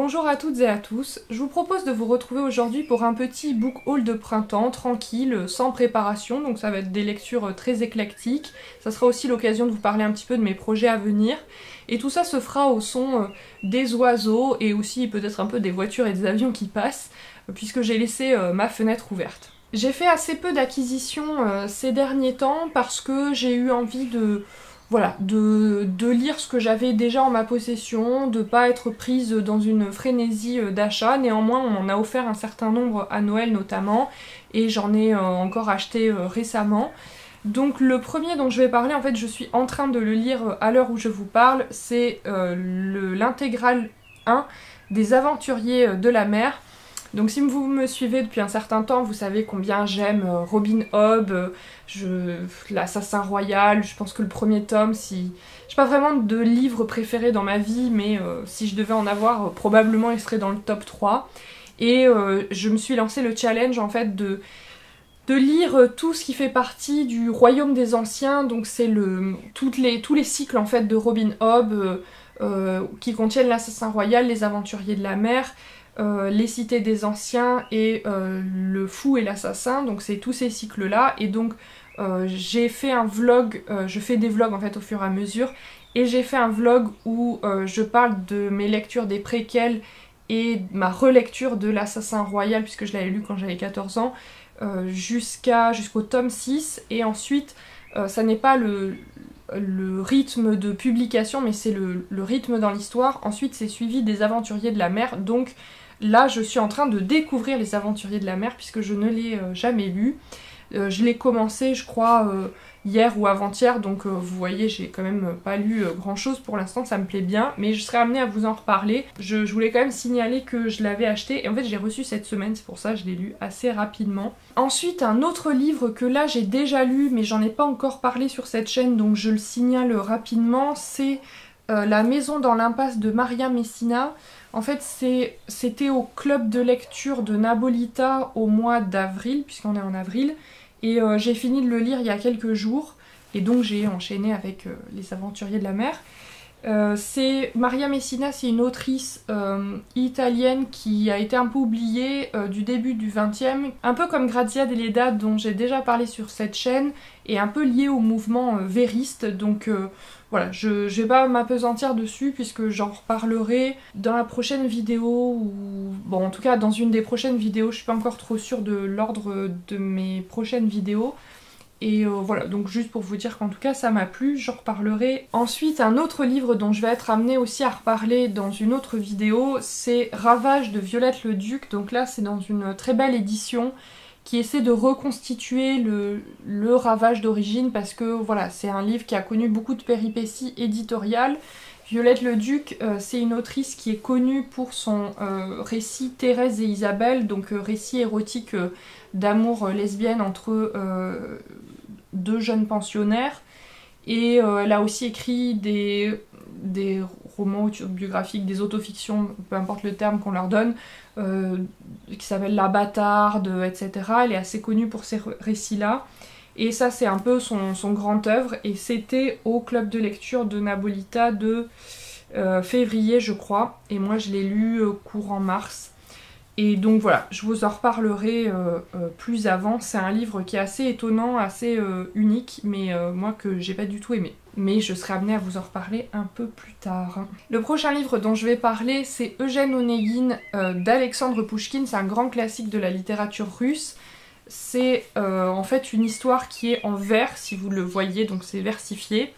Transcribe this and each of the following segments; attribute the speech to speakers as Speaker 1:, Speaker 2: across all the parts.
Speaker 1: Bonjour à toutes et à tous, je vous propose de vous retrouver aujourd'hui pour un petit book haul de printemps, tranquille, sans préparation, donc ça va être des lectures très éclectiques. Ça sera aussi l'occasion de vous parler un petit peu de mes projets à venir. Et tout ça se fera au son des oiseaux et aussi peut-être un peu des voitures et des avions qui passent, puisque j'ai laissé ma fenêtre ouverte. J'ai fait assez peu d'acquisitions ces derniers temps parce que j'ai eu envie de lire ce que j'avais déjà en ma possession, de pas être prise dans une frénésie d'achat. Néanmoins, on m'en a offert un certain nombre à Noël notamment, et j'en ai encore acheté récemment. Donc le premier dont je vais parler, en fait je suis en train de le lire à l'heure où je vous parle, c'est l'intégrale 1 des Aventuriers de la mer. Donc si vous me suivez depuis un certain temps, vous savez combien j'aime Robin Hobb, l'Assassin Royal. Je pense que le premier tome, si... j'ai pas vraiment de livre préféré dans ma vie, mais si je devais en avoir, probablement il serait dans le top 3. Et je me suis lancé le challenge en fait de lire tout ce qui fait partie du Royaume des Anciens. Donc c'est tous les cycles en fait de Robin Hobb qui contiennent l'Assassin Royal, les Aventuriers de la mer, les cités des anciens et le fou et l'assassin, donc c'est tous ces cycles là. Et donc j'ai fait un vlog, je fais des vlogs en fait au fur et à mesure, et j'ai fait un vlog où je parle de mes lectures des préquels et ma relecture de l'Assassin Royal, puisque je l'avais lu quand j'avais 14 ans, jusqu'au tome 6, et ensuite ça n'est pas le rythme de publication, mais c'est le rythme dans l'histoire. Ensuite c'est suivi des Aventuriers de la mer, donc là je suis en train de découvrir les Aventuriers de la mer puisque je ne l'ai jamais lu. Je l'ai commencé je crois hier ou avant-hier, donc vous voyez j'ai quand même pas lu grand chose pour l'instant, ça me plaît bien, mais je serai amenée à vous en reparler. Je voulais quand même signaler que je l'avais acheté, et en fait j'ai reçu cette semaine, c'est pour ça que je l'ai lu assez rapidement. Ensuite un autre livre que là j'ai déjà lu mais j'en ai pas encore parlé sur cette chaîne, donc je le signale rapidement, c'est La Maison dans l'impasse de Maria Messina. En fait c'était au club de lecture de Nabolita au mois d'avril, puisqu'on est en avril, et j'ai fini de le lire il y a quelques jours, et donc j'ai enchaîné avec les Aventuriers de la mer. Maria Messina, c'est une autrice italienne qui a été un peu oubliée du début du 20e, un peu comme Grazia Deledda dont j'ai déjà parlé sur cette chaîne, et un peu liée au mouvement vériste, donc voilà, je vais pas m'appesantir dessus puisque j'en reparlerai dans la prochaine vidéo, ou bon en tout cas dans une des prochaines vidéos, je suis pas encore trop sûre de l'ordre de mes prochaines vidéos. Et voilà, donc juste pour vous dire qu'en tout cas ça m'a plu, j'en reparlerai. Ensuite un autre livre dont je vais être amenée aussi à reparler dans une autre vidéo, c'est Ravage de Violette le Duc. Donc là c'est dans une très belle édition qui essaie de reconstituer le Ravage d'origine, parce que voilà, c'est un livre qui a connu beaucoup de péripéties éditoriales. Violette le Duc, c'est une autrice qui est connue pour son récit Thérèse et Isabelle, donc récit érotique d'amour lesbienne entre deux jeunes pensionnaires. Et elle a aussi écrit des romans autobiographiques, des autofictions, peu importe le terme qu'on leur donne, qui s'appellent La Bâtarde, etc. Elle est assez connue pour ces récits-là. Et ça c'est un peu son grande œuvre, et c'était au club de lecture de Nabolita de février je crois, et moi je l'ai lu courant mars. Et donc voilà, je vous en reparlerai plus avant. C'est un livre qui est assez étonnant, assez unique, mais moi que j'ai pas du tout aimé. Mais je serai amenée à vous en reparler un peu plus tard. Le prochain livre dont je vais parler, c'est Eugène Onegin d'Alexandre Pouchkine. C'est un grand classique de la littérature russe. C'est en fait une histoire qui est en vers, si vous le voyez, donc c'est versifié.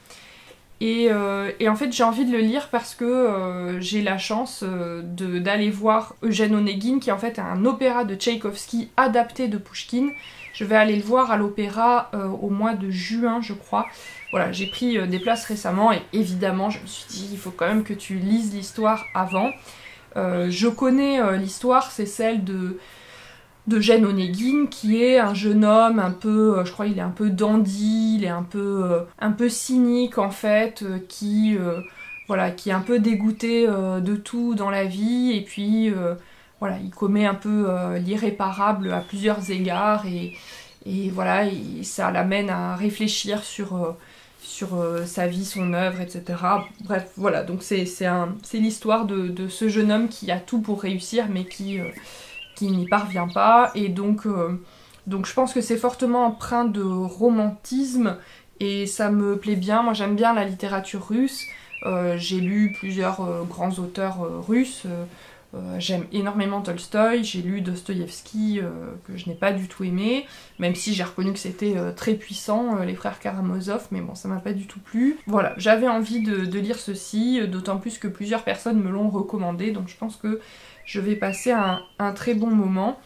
Speaker 1: Et en fait j'ai envie de le lire parce que j'ai la chance d'aller voir Eugène Onegin, qui en fait est un opéra de Tchaïkovski adapté de Pouchkine. Je vais aller le voir à l'opéra au mois de juin je crois. Voilà, j'ai pris des places récemment, et évidemment je me suis dit il faut quand même que tu lises l'histoire avant. Je connais l'histoire, c'est celle d'Eugène Onegin, qui est un jeune homme un peu, je crois il est un peu dandy, il est un peu cynique en fait, qui est un peu dégoûté de tout dans la vie, et puis voilà, il commet un peu l'irréparable à plusieurs égards, et voilà, ça l'amène à réfléchir sa vie, son œuvre, etc. Bref, voilà, donc c'est l'histoire de ce jeune homme qui a tout pour réussir, mais qui n'y parvient pas, et donc je pense que c'est fortement empreint de romantisme, et ça me plaît bien. Moi j'aime bien la littérature russe, j'ai lu plusieurs grands auteurs russes, j'aime énormément Tolstoï, j'ai lu Dostoïevski que je n'ai pas du tout aimé, même si j'ai reconnu que c'était très puissant, les frères Karamazov, mais bon, ça m'a pas du tout plu. Voilà, j'avais envie de lire ceci, d'autant plus que plusieurs personnes me l'ont recommandé, donc je pense que je vais passer un très bon moment.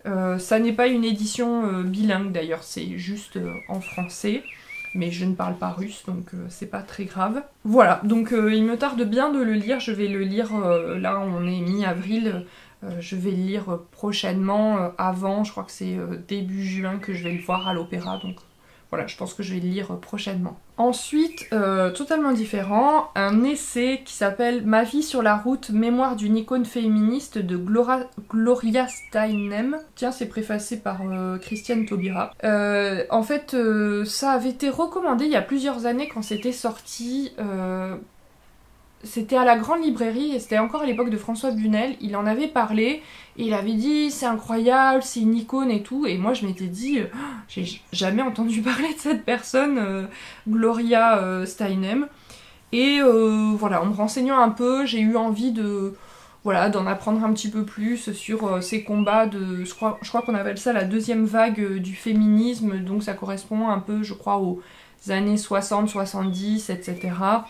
Speaker 1: Ça n'est pas une édition bilingue d'ailleurs, c'est juste en français. Mais je ne parle pas russe, donc c'est pas très grave. Voilà, donc il me tarde bien de le lire, je vais le lire, là on est mi-avril, je vais le lire prochainement, avant, je crois que c'est début juin que je vais le voir à l'opéra, donc voilà, je pense que je vais le lire prochainement. Ensuite, totalement différent, un essai qui s'appelle Ma vie sur la route, mémoire d'une icône féministe de Gloria Steinem. Tiens, c'est préfacé par Christiane Taubira. En fait, ça avait été recommandé il y a plusieurs années quand c'était sorti. C'était à la grande librairie et c'était encore à l'époque de François Bunel, il en avait parlé et il avait dit c'est incroyable, c'est une icône et tout, et moi je m'étais dit j'ai jamais entendu parler de cette personne, Gloria Steinem, et voilà, en me renseignant un peu, j'ai eu envie voilà, d'en apprendre un petit peu plus sur ces combats de, je crois qu'on appelle ça la deuxième vague du féminisme, donc ça correspond un peu, je crois, aux années 60, 70, etc.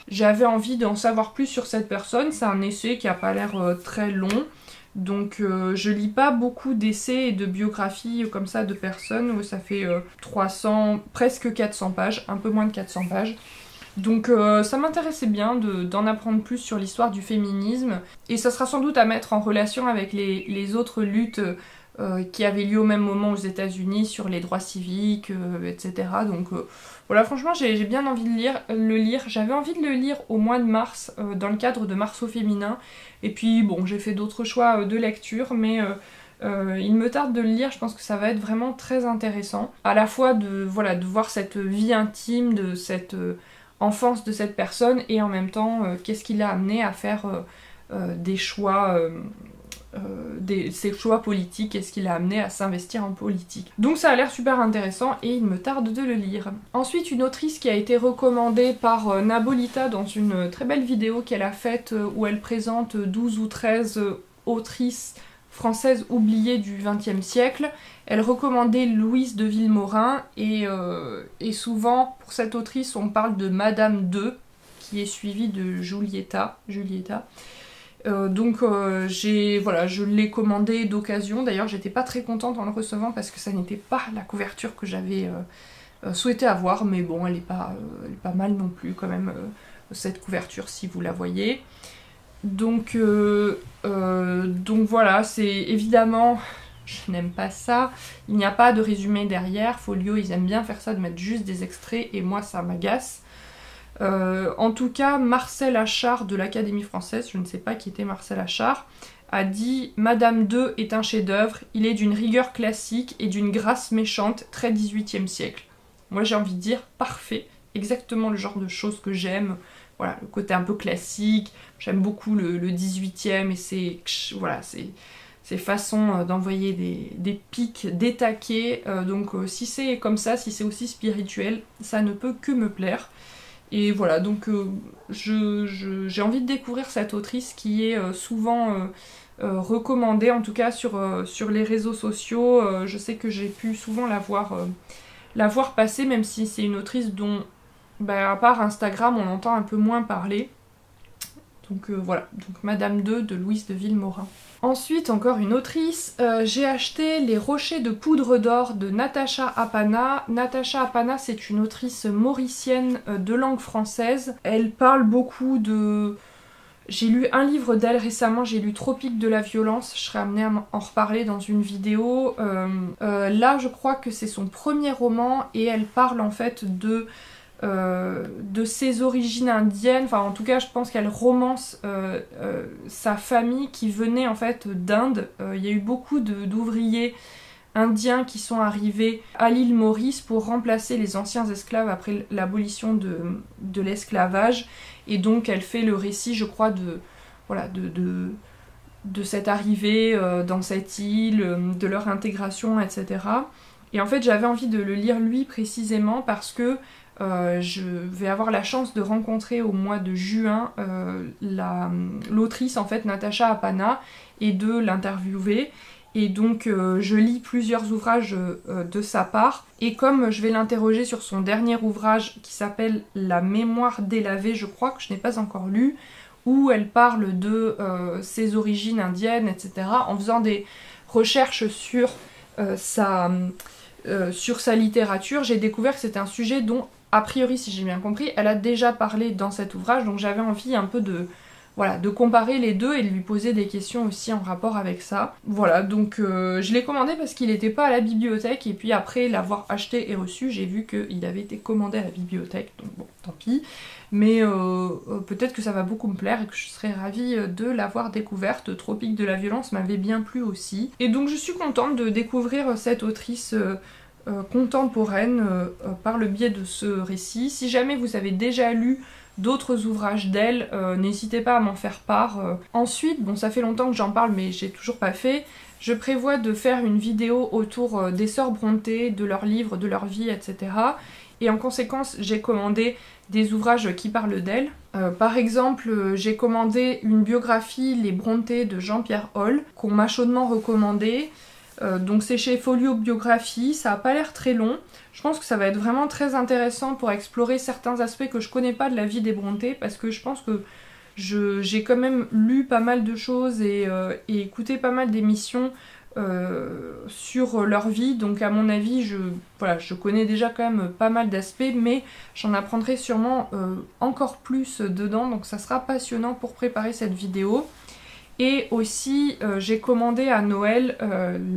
Speaker 1: J'avais envie d'en savoir plus sur cette personne, c'est un essai qui a pas l'air très long, donc je lis pas beaucoup d'essais et de biographies comme ça de personnes, ça fait 300, presque 400 pages, un peu moins de 400 pages. Donc ça m'intéressait bien d'en apprendre plus sur l'histoire du féminisme, et ça sera sans doute à mettre en relation avec les autres luttes qui avaient lieu au même moment aux États-Unis sur les droits civiques, etc. Donc voilà, franchement j'ai bien envie de le lire. J'avais envie de le lire au mois de mars, dans le cadre de Mars au féminin, et puis bon, j'ai fait d'autres choix de lecture, mais il me tarde de le lire, je pense que ça va être vraiment très intéressant. À la fois de voir cette vie intime, de cette enfance de cette personne, et en même temps qu'est-ce qui l'a amené à faire des choix, ses choix politiques, qu'est-ce qui l'a amené à s'investir en politique. Donc ça a l'air super intéressant et il me tarde de le lire. Ensuite, une autrice qui a été recommandée par Nabolita dans une très belle vidéo qu'elle a faite où elle présente 12 ou 13 autrices française oubliée du XXe siècle. Elle recommandait Louise de Villemorin, et souvent pour cette autrice on parle de Madame II, qui est suivie de Julieta. Je l'ai commandé d'occasion, d'ailleurs j'étais pas très contente en le recevant parce que ça n'était pas la couverture que j'avais souhaité avoir, mais bon, elle est pas mal non plus quand même, cette couverture, si vous la voyez. Donc voilà, c'est évidemment, je n'aime pas ça, il n'y a pas de résumé derrière, Folio ils aiment bien faire ça, de mettre juste des extraits, et moi ça m'agace. En tout cas, Marcel Achard de l'Académie française, je ne sais pas qui était Marcel Achard, a dit « Madame II est un chef-d'œuvre, il est d'une rigueur classique et d'une grâce méchante, très 18e siècle. » Moi j'ai envie de dire parfait, exactement le genre de choses que j'aime. Voilà, le côté un peu classique, j'aime beaucoup le 18e et ces façons d'envoyer des pics, des taquets, donc si c'est comme ça, si c'est aussi spirituel, ça ne peut que me plaire. Et voilà, donc j'ai envie de découvrir cette autrice qui est souvent recommandée, en tout cas sur les réseaux sociaux. Je sais que j'ai pu souvent la voir passer, même si c'est une autrice dont, à part Instagram, on entend un peu moins parler. Donc voilà, donc Madame II de Louise de Villemorin. Ensuite, encore une autrice, j'ai acheté Les Rochers de poudre d'or de Natacha Apana. Natacha Apana, c'est une autrice mauricienne de langue française. Elle parle beaucoup de... J'ai lu un livre d'elle récemment, j'ai lu Tropique de la violence, je serai amenée à en reparler dans une vidéo. Là, je crois que c'est son premier roman, et elle parle en fait de ses origines indiennes, enfin en tout cas je pense qu'elle romance sa famille qui venait en fait d'Inde. Il y a eu beaucoup d'ouvriers indiens qui sont arrivés à l'île Maurice pour remplacer les anciens esclaves après l'abolition de l'esclavage. Et donc elle fait le récit, je crois, de cette arrivée dans cette île, de leur intégration, etc. Et en fait j'avais envie de le lire lui précisément parce que je vais avoir la chance de rencontrer au mois de juin l'autrice en fait, Natacha Apana, et de l'interviewer. Et donc je lis plusieurs ouvrages de sa part, et comme je vais l'interroger sur son dernier ouvrage qui s'appelle La mémoire délavée, je crois, que je n'ai pas encore lu, où elle parle de ses origines indiennes, etc., en faisant des recherches sur sa littérature, j'ai découvert que c'était un sujet dont, a priori, si j'ai bien compris, elle a déjà parlé dans cet ouvrage, donc j'avais envie un peu de comparer les deux et de lui poser des questions aussi en rapport avec ça. Voilà, donc je l'ai commandé parce qu'il n'était pas à la bibliothèque, et puis après l'avoir acheté et reçu, j'ai vu qu'il avait été commandé à la bibliothèque, donc bon, tant pis. Mais peut-être que ça va beaucoup me plaire et que je serais ravie de l'avoir découverte. Tropique de la violence m'avait bien plu aussi. Et donc je suis contente de découvrir cette autrice contemporaine par le biais de ce récit. Si jamais vous avez déjà lu d'autres ouvrages d'elle, n'hésitez pas à m'en faire part. Ensuite, bon, ça fait longtemps que j'en parle mais j'ai toujours pas fait, je prévois de faire une vidéo autour des sœurs Brontë, de leurs livres, de leur vie, etc. Et en conséquence, j'ai commandé des ouvrages qui parlent d'elle. Par exemple, j'ai commandé une biographie, Les Brontë de Jean-Pierre Holl, qu'on m'a chaudement recommandé. Donc c'est chez Folio Biographie, ça a pas l'air très long. Je pense que ça va être vraiment très intéressant pour explorer certains aspects que je connais pas de la vie des Brontë, parce que je pense que j'ai quand même lu pas mal de choses et écouté pas mal d'émissions sur leur vie, donc à mon avis je connais déjà quand même pas mal d'aspects, mais j'en apprendrai sûrement encore plus dedans, donc ça sera passionnant pour préparer cette vidéo. Et aussi j'ai commandé à Noël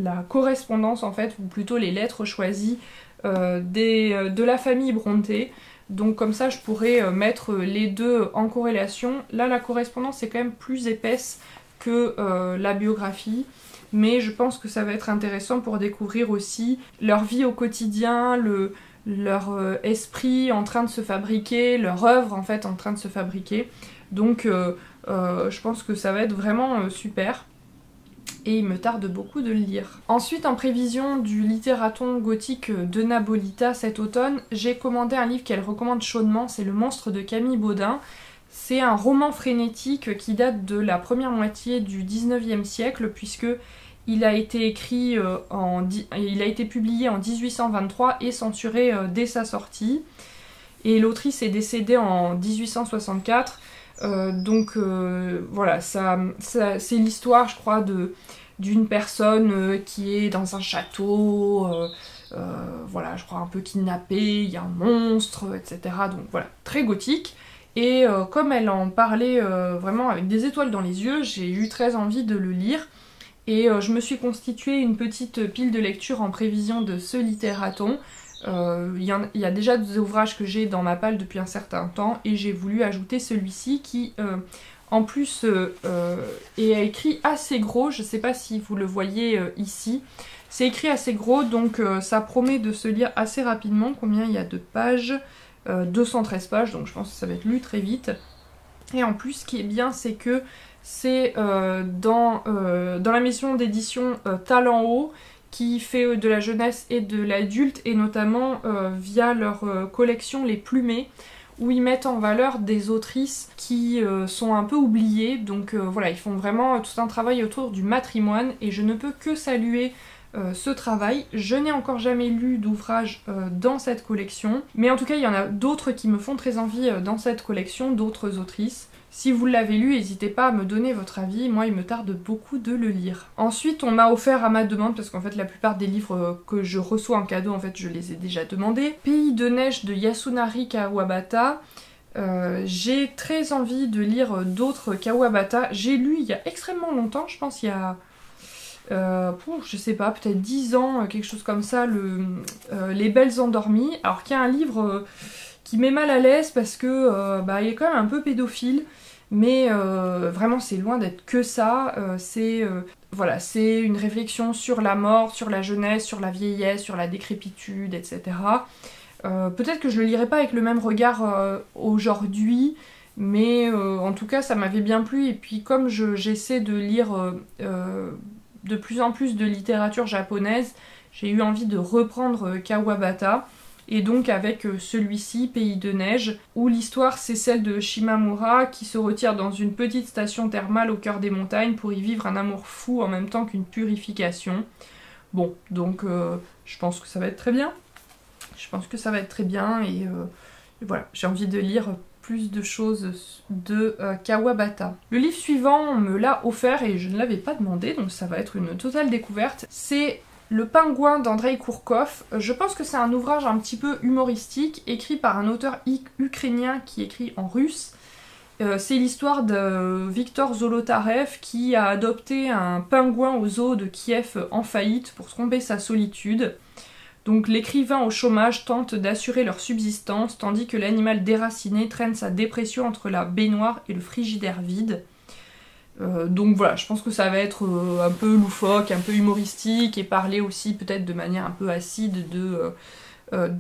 Speaker 1: la correspondance en fait, ou plutôt les lettres choisies de la famille Brontë. Donc comme ça je pourrais mettre les deux en corrélation. Là la correspondance est quand même plus épaisse que la biographie, mais je pense que ça va être intéressant pour découvrir aussi leur vie au quotidien, leur esprit en train de se fabriquer, leur œuvre en fait en train de se fabriquer. Donc je pense que ça va être vraiment super. Et il me tarde beaucoup de le lire. Ensuite, en prévision du littératon gothique de Nabolita cet automne, j'ai commandé un livre qu'elle recommande chaudement, c'est Le Monstre de Camille Baudin. C'est un roman frénétique qui date de la première moitié du 19e siècle, puisque il a été écrit il a été publié en 1823 et censuré dès sa sortie. Et l'autrice est décédée en 1864. Donc voilà, c'est l'histoire, je crois, d'une personne qui est dans un château, voilà, je crois un peu kidnappée, il y a un monstre, etc. Donc voilà, très gothique. Et comme elle en parlait vraiment avec des étoiles dans les yeux, j'ai eu très envie de le lire. Et je me suis constitué une petite pile de lecture en prévision de ce littératon. Il y a déjà des ouvrages que j'ai dans ma palle depuis un certain temps, et j'ai voulu ajouter celui-ci qui en plus est écrit assez gros. Je sais pas si vous le voyez ici, c'est écrit assez gros, donc ça promet de se lire assez rapidement. Combien il y a de pages? 213 pages, donc je pense que ça va être lu très vite. Et en plus ce qui est bien, c'est que c'est dans la maison d'édition Talent Haut, qui fait de la jeunesse et de l'adulte, et notamment via leur collection Les Plumées, où ils mettent en valeur des autrices qui sont un peu oubliées. Donc voilà, ils font vraiment tout un travail autour du matrimoine, et je ne peux que saluer ce travail. Je n'ai encore jamais lu d'ouvrage dans cette collection, mais en tout cas il y en a d'autres qui me font très envie dans cette collection, d'autres autrices. Si vous l'avez lu, n'hésitez pas à me donner votre avis, moi il me tarde beaucoup de le lire. Ensuite on m'a offert à ma demande, parce qu'en fait la plupart des livres que je reçois en cadeau, en fait je les ai déjà demandés, Pays de neige de Yasunari Kawabata. J'ai très envie de lire d'autres Kawabata. J'ai lu il y a extrêmement longtemps, je pense il y a... je sais pas, peut-être 10 ans, quelque chose comme ça, Les Belles Endormies, alors qu'il y a un livre qui met mal à l'aise parce que il est quand même un peu pédophile, mais vraiment c'est loin d'être que ça. Voilà, c'est une réflexion sur la mort, sur la jeunesse, sur la vieillesse, sur la décrépitude, etc. Peut-être que je le lirai pas avec le même regard aujourd'hui, mais en tout cas ça m'avait bien plu, et puis comme j'essaie de lire de plus en plus de littérature japonaise, j'ai eu envie de reprendre Kawabata, et donc avec celui-ci, Pays de neige, où l'histoire c'est celle de Shimamura qui se retire dans une petite station thermale au cœur des montagnes pour y vivre un amour fou en même temps qu'une purification. Bon, donc je pense que ça va être très bien. Je pense que ça va être très bien, et voilà, j'ai envie de lire plus de choses de Kawabata. Le livre suivant, on me l'a offert et je ne l'avais pas demandé, donc ça va être une totale découverte. C'est Le Pingouin d'Andrei Kourkov. Je pense que c'est un ouvrage un petit peu humoristique, écrit par un auteur ukrainien qui écrit en russe. C'est l'histoire de Viktor Zolotarev qui a adopté un pingouin au zoo de Kiev en faillite pour tromper sa solitude. Donc l'écrivain au chômage tente d'assurer leur subsistance, tandis que l'animal déraciné traîne sa dépression entre la baignoire et le frigidaire vide. Donc voilà, je pense que ça va être un peu loufoque, un peu humoristique, et parler aussi peut-être de manière un peu acide de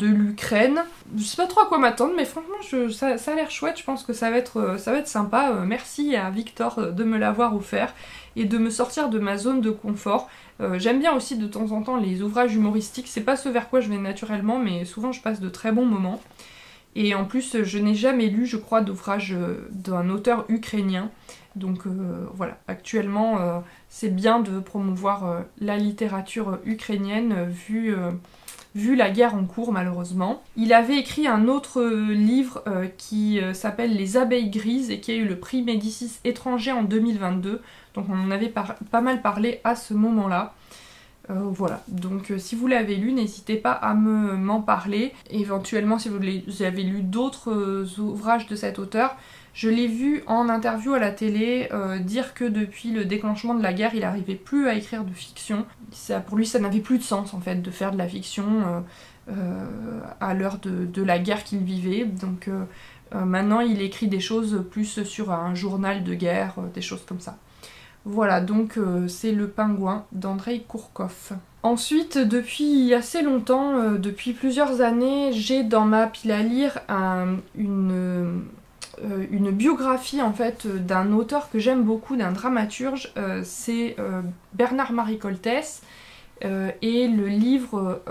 Speaker 1: l'Ukraine. Je sais pas trop à quoi m'attendre, mais franchement ça a l'air chouette, je pense que ça va être sympa. Merci à Victor de me l'avoir offert et de me sortir de ma zone de confort. J'aime bien aussi de temps en temps les ouvrages humoristiques, c'est pas ce vers quoi je vais naturellement, mais souvent je passe de très bons moments. Et en plus, je n'ai jamais lu, je crois, d'ouvrage d'un auteur ukrainien. Donc voilà, actuellement, c'est bien de promouvoir la littérature ukrainienne, vu la guerre en cours, malheureusement. Il avait écrit un autre livre qui s'appelle Les abeilles grises et qui a eu le prix Médicis étranger en 2022. Donc on en avait pas mal parlé à ce moment-là. Voilà, donc si vous l'avez lu, n'hésitez pas à m'en parler. Éventuellement, si vous avez lu d'autres ouvrages de cet auteur, je l'ai vu en interview à la télé dire que depuis le déclenchement de la guerre, il n'arrivait plus à écrire de fiction. Pour lui, ça n'avait plus de sens en fait de faire de la fiction à l'heure de la guerre qu'il vivait. Donc maintenant, il écrit des choses plus sur un journal de guerre, des choses comme ça. Voilà, donc c'est Le Pingouin d'Andrei Kourkov. Ensuite, depuis assez longtemps, depuis plusieurs années, j'ai dans ma pile à lire une biographie en fait d'un auteur que j'aime beaucoup, d'un dramaturge, c'est Bernard-Marie Coltès, et le livre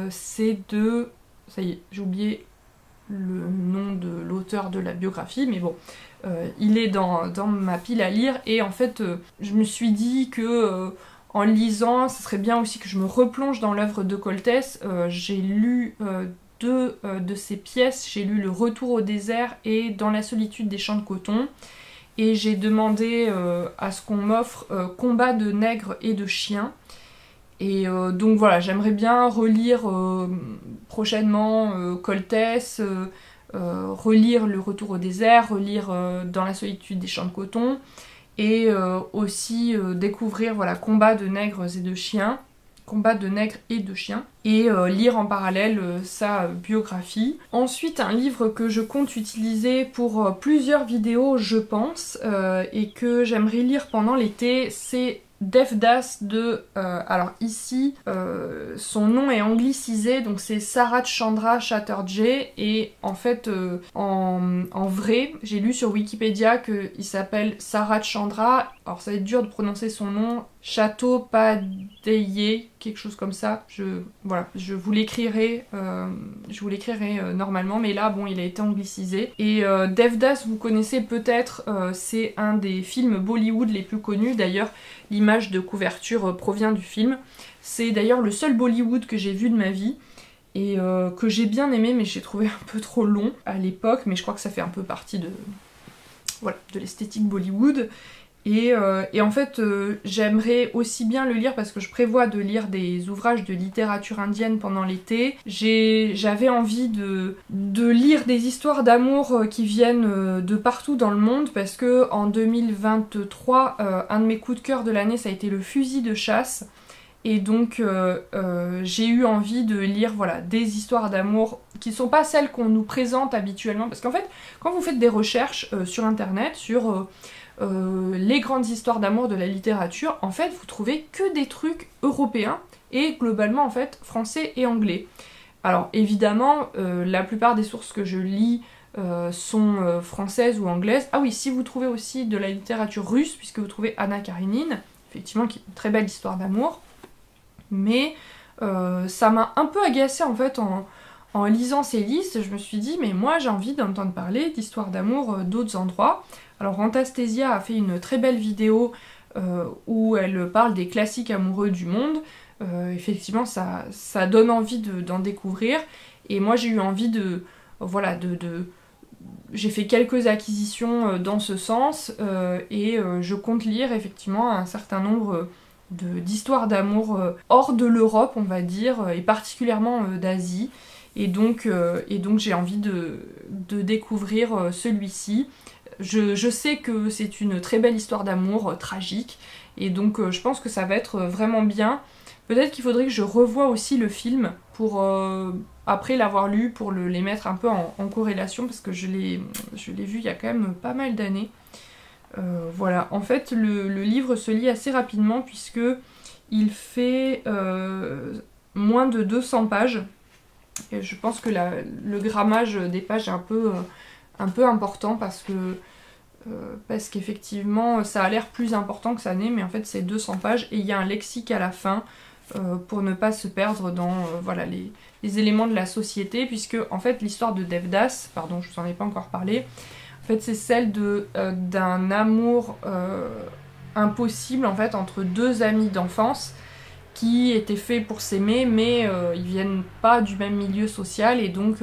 Speaker 1: c'est de... Ça y est, j'ai oublié le nom de l'auteur de la biographie, mais bon, il est dans ma pile à lire, et en fait je me suis dit que en lisant, ce serait bien aussi que je me replonge dans l'œuvre de Coltès. J'ai lu deux de ses pièces, j'ai lu Le Retour au désert et Dans la solitude des champs de coton, et j'ai demandé à ce qu'on m'offre Combat de nègres et de chiens. Et donc voilà, j'aimerais bien relire prochainement Coltès, relire Le Retour au désert, relire Dans la solitude des champs de coton, et aussi découvrir voilà, Combat de nègres et de chiens, Combat de nègres et de chiens, et lire en parallèle sa biographie. Ensuite, un livre que je compte utiliser pour plusieurs vidéos, je pense, et que j'aimerais lire pendant l'été, c'est Devdas de... alors ici, son nom est anglicisé, donc c'est Sarat Chandra Chatterjee, et en fait, en vrai, j'ai lu sur Wikipédia qu'il s'appelle Sarat Chandra, alors ça va être dur de prononcer son nom, Chattopadhyay, quelque chose comme ça, voilà, je vous l'écrirai normalement, mais là, bon, il a été anglicisé. Et Devdas, vous connaissez peut-être, c'est un des films Bollywood les plus connus, d'ailleurs, l'image de couverture provient du film. C'est d'ailleurs le seul Bollywood que j'ai vu de ma vie, et que j'ai bien aimé, mais j'ai trouvé un peu trop long à l'époque, mais je crois que ça fait un peu partie de l'esthétique Bollywood. Et en fait, j'aimerais aussi bien le lire parce que je prévois de lire des ouvrages de littérature indienne pendant l'été. J'avais envie de lire des histoires d'amour qui viennent de partout dans le monde, parce que en 2023, un de mes coups de cœur de l'année, ça a été Le Fusil de chasse. Et donc j'ai eu envie de lire voilà, des histoires d'amour qui ne sont pas celles qu'on nous présente habituellement. Parce qu'en fait, quand vous faites des recherches sur internet, sur les grandes histoires d'amour de la littérature, en fait vous trouvez que des trucs européens et globalement en fait français et anglais. Alors évidemment la plupart des sources que je lis sont françaises ou anglaises. Ah oui, si vous trouvez aussi de la littérature russe, puisque vous trouvez Anna Karénine, effectivement qui est une très belle histoire d'amour, mais ça m'a un peu agacée en fait en lisant ces listes. Je me suis dit mais moi j'ai envie d'entendre parler d'histoires d'amour d'autres endroits. Alors Antastasia a fait une très belle vidéo où elle parle des classiques amoureux du monde. Effectivement ça donne envie d'en découvrir, et moi j'ai eu envie voilà, j'ai fait quelques acquisitions dans ce sens, et je compte lire effectivement un certain nombre d'histoires d'amour hors de l'Europe, on va dire, et particulièrement d'Asie. Et donc j'ai envie de découvrir celui-ci. Je sais que c'est une très belle histoire d'amour tragique, et donc je pense que ça va être vraiment bien. Peut-être qu'il faudrait que je revoie aussi le film pour, après l'avoir lu, pour les mettre un peu en corrélation, parce que je l'ai vu il y a quand même pas mal d'années. Voilà, en fait le livre se lit assez rapidement puisque il fait moins de 200 pages. Et je pense que le grammage des pages est un peu important parce qu'effectivement ça a l'air plus important que ça n'est, mais en fait c'est 200 pages et il y a un lexique à la fin pour ne pas se perdre dans voilà, les éléments de la société, puisque en fait l'histoire de Devdas, pardon je vous en ai pas encore parlé, en fait c'est celle d'un amour impossible en fait entre deux amis d'enfance qui étaient faits pour s'aimer, mais ils viennent pas du même milieu social, et donc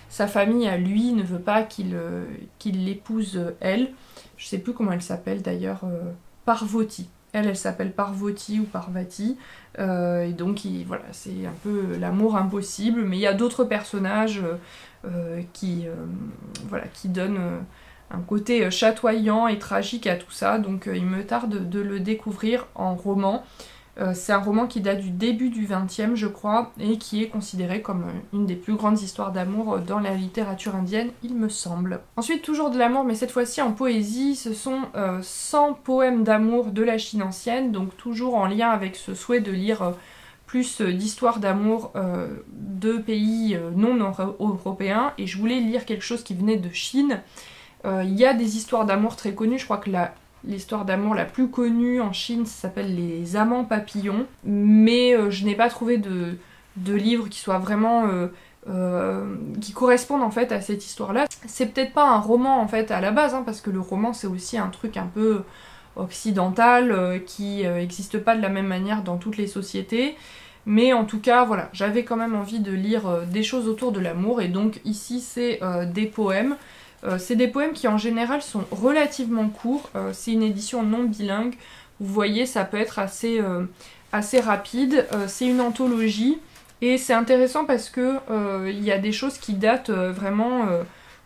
Speaker 1: sa famille à lui ne veut pas qu'il l'épouse elle. Je sais plus comment elle s'appelle d'ailleurs, Parvati. Elle s'appelle Parvati ou Parvati, et donc voilà, c'est un peu l'amour impossible, mais il y a d'autres personnages qui donnent un côté chatoyant et tragique à tout ça, donc il me tarde de le découvrir en roman. C'est un roman qui date du début du XXe, je crois, et qui est considéré comme une des plus grandes histoires d'amour dans la littérature indienne, il me semble. Ensuite, toujours de l'amour, mais cette fois-ci en poésie, ce sont 100 poèmes d'amour de la Chine ancienne, donc toujours en lien avec ce souhait de lire plus d'histoires d'amour de pays non européens, et je voulais lire quelque chose qui venait de Chine. Il y a des histoires d'amour très connues, je crois que l'histoire d'amour la plus connue en Chine, ça s'appelle Les Amants Papillons, mais je n'ai pas trouvé de livre qui soit vraiment qui correspondent en fait à cette histoire-là. C'est peut-être pas un roman en fait à la base, hein, parce que le roman c'est aussi un truc un peu occidental qui n'existe pas de la même manière dans toutes les sociétés. Mais en tout cas, voilà, j'avais quand même envie de lire des choses autour de l'amour, et donc ici c'est des poèmes. C'est des poèmes qui en général sont relativement courts, c'est une édition non bilingue, vous voyez ça peut être assez rapide, c'est une anthologie, et c'est intéressant parce que il y a des choses qui datent vraiment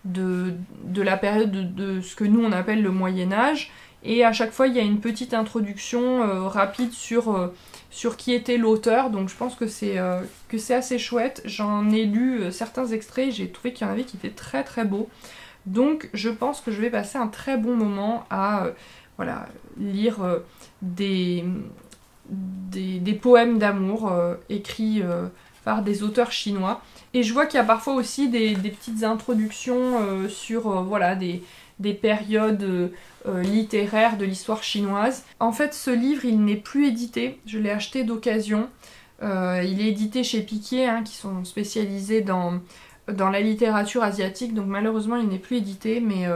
Speaker 1: de la période de ce que nous on appelle le Moyen-Âge, et à chaque fois il y a une petite introduction rapide sur qui était l'auteur, donc je pense que c'est assez chouette. J'en ai lu certains extraits et j'ai trouvé qu'il y en avait qui étaient très très beaux. Donc je pense que je vais passer un très bon moment à voilà, lire des poèmes d'amour écrits par des auteurs chinois. Et je vois qu'il y a parfois aussi des petites introductions sur voilà, des périodes littéraires de l'histoire chinoise. En fait ce livre il n'est plus édité, je l'ai acheté d'occasion. Il est édité chez Piquier, hein, qui sont spécialisés dans la littérature asiatique, donc malheureusement il n'est plus édité, mais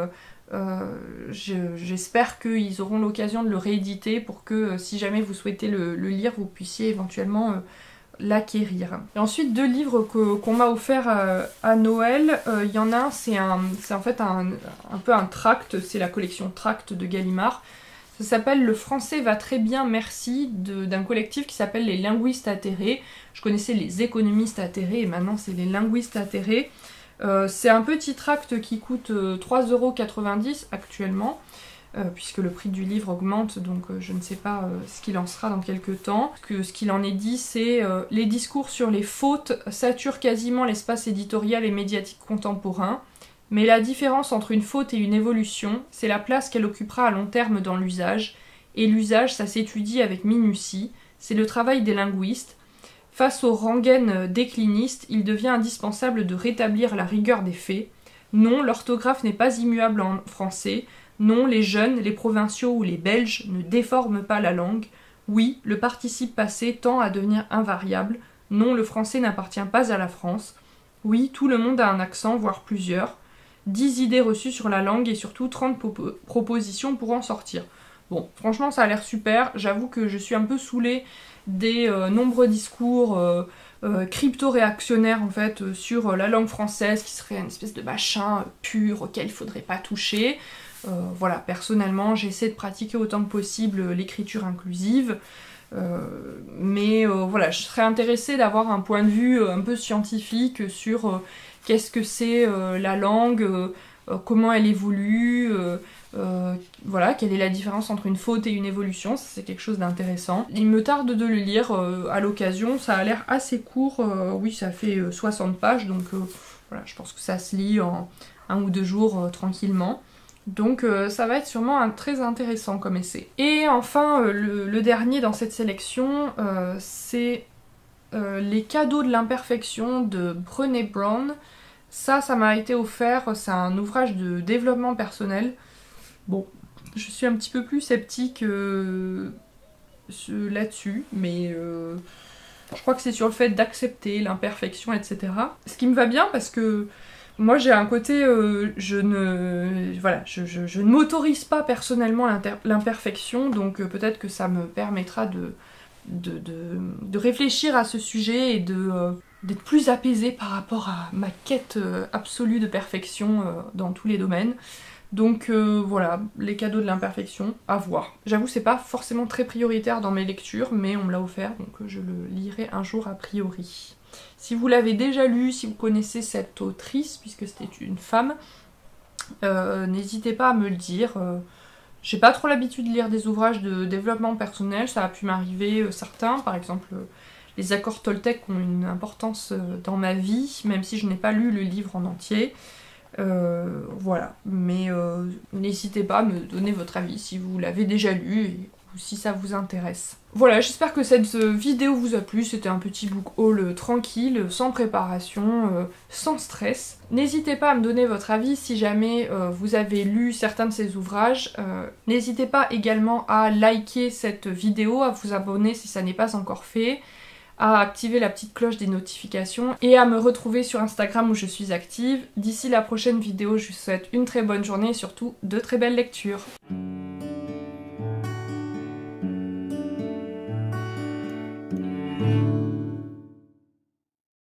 Speaker 1: j'espère qu'ils auront l'occasion de le rééditer pour que si jamais vous souhaitez le lire, vous puissiez éventuellement l'acquérir. Et ensuite, deux livres qu'on m'a offert à Noël, il y en a un, c'est en fait un peu un tract, c'est la collection Tract de Gallimard. Ça s'appelle Le français va très bien, merci, d'un collectif qui s'appelle les linguistes atterrés. Je connaissais les économistes atterrés et maintenant c'est les linguistes atterrés. C'est un petit tract qui coûte 3,90 € actuellement, puisque le prix du livre augmente, donc je ne sais pas ce qu'il en sera dans quelques temps. Ce qu'il en est dit, c'est les discours sur les fautes saturent quasiment l'espace éditorial et médiatique contemporain. Mais la différence entre une faute et une évolution, c'est la place qu'elle occupera à long terme dans l'usage, et l'usage, ça s'étudie avec minutie, c'est le travail des linguistes. Face aux rengaines déclinistes, il devient indispensable de rétablir la rigueur des faits. Non, l'orthographe n'est pas immuable en français. Non, les jeunes, les provinciaux ou les belges ne déforment pas la langue. Oui, le participe passé tend à devenir invariable. Non, le français n'appartient pas à la France. Oui, tout le monde a un accent, voire plusieurs. 10 idées reçues sur la langue et surtout 30 propositions pour en sortir. Bon, franchement, ça a l'air super. J'avoue que je suis un peu saoulée des nombreux discours crypto-réactionnaires en fait sur la langue française qui serait une espèce de machin pur auquel il faudrait pas toucher. Voilà, personnellement, j'essaie de pratiquer autant que possible l'écriture inclusive. Mais voilà, je serais intéressée d'avoir un point de vue un peu scientifique sur qu'est-ce que c'est la langue, comment elle évolue, voilà, quelle est la différence entre une faute et une évolution, ça c'est quelque chose d'intéressant. Il me tarde de le lire à l'occasion, ça a l'air assez court, oui ça fait 60 pages, donc voilà, je pense que ça se lit en 1 ou 2 jours tranquillement. Donc ça va être sûrement très intéressant comme essai. Et enfin, le dernier dans cette sélection, c'est Les cadeaux de l'imperfection de Brené Brown. Ça m'a été offert, c'est un ouvrage de développement personnel. Bon, je suis un petit peu plus sceptique là-dessus, mais je crois que c'est sur le fait d'accepter l'imperfection, etc. Ce qui me va bien parce que moi j'ai un côté, je ne m'autorise pas personnellement l'imperfection, donc peut-être que ça me permettra de réfléchir à ce sujet et d'être plus apaisée par rapport à ma quête absolue de perfection dans tous les domaines. Donc voilà, les cadeaux de l'imperfection, à voir. J'avoue c'est pas forcément très prioritaire dans mes lectures, mais on me l'a offert, donc je le lirai un jour a priori. Si vous l'avez déjà lu, si vous connaissez cette autrice, puisque c'était une femme, n'hésitez pas à me le dire. J'ai pas trop l'habitude de lire des ouvrages de développement personnel, ça a pu m'arriver certains, par exemple les accords Toltec ont une importance dans ma vie, même si je n'ai pas lu le livre en entier. Voilà, mais n'hésitez pas à me donner votre avis si vous l'avez déjà lu ou si ça vous intéresse. Voilà, j'espère que cette vidéo vous a plu, c'était un petit book haul tranquille, sans préparation, sans stress. N'hésitez pas à me donner votre avis si jamais vous avez lu certains de ces ouvrages. N'hésitez pas également à liker cette vidéo, à vous abonner si ça n'est pas encore fait, à activer la petite cloche des notifications et à me retrouver sur Instagram où je suis active. D'ici la prochaine vidéo, je vous souhaite une très bonne journée et surtout de très belles lectures.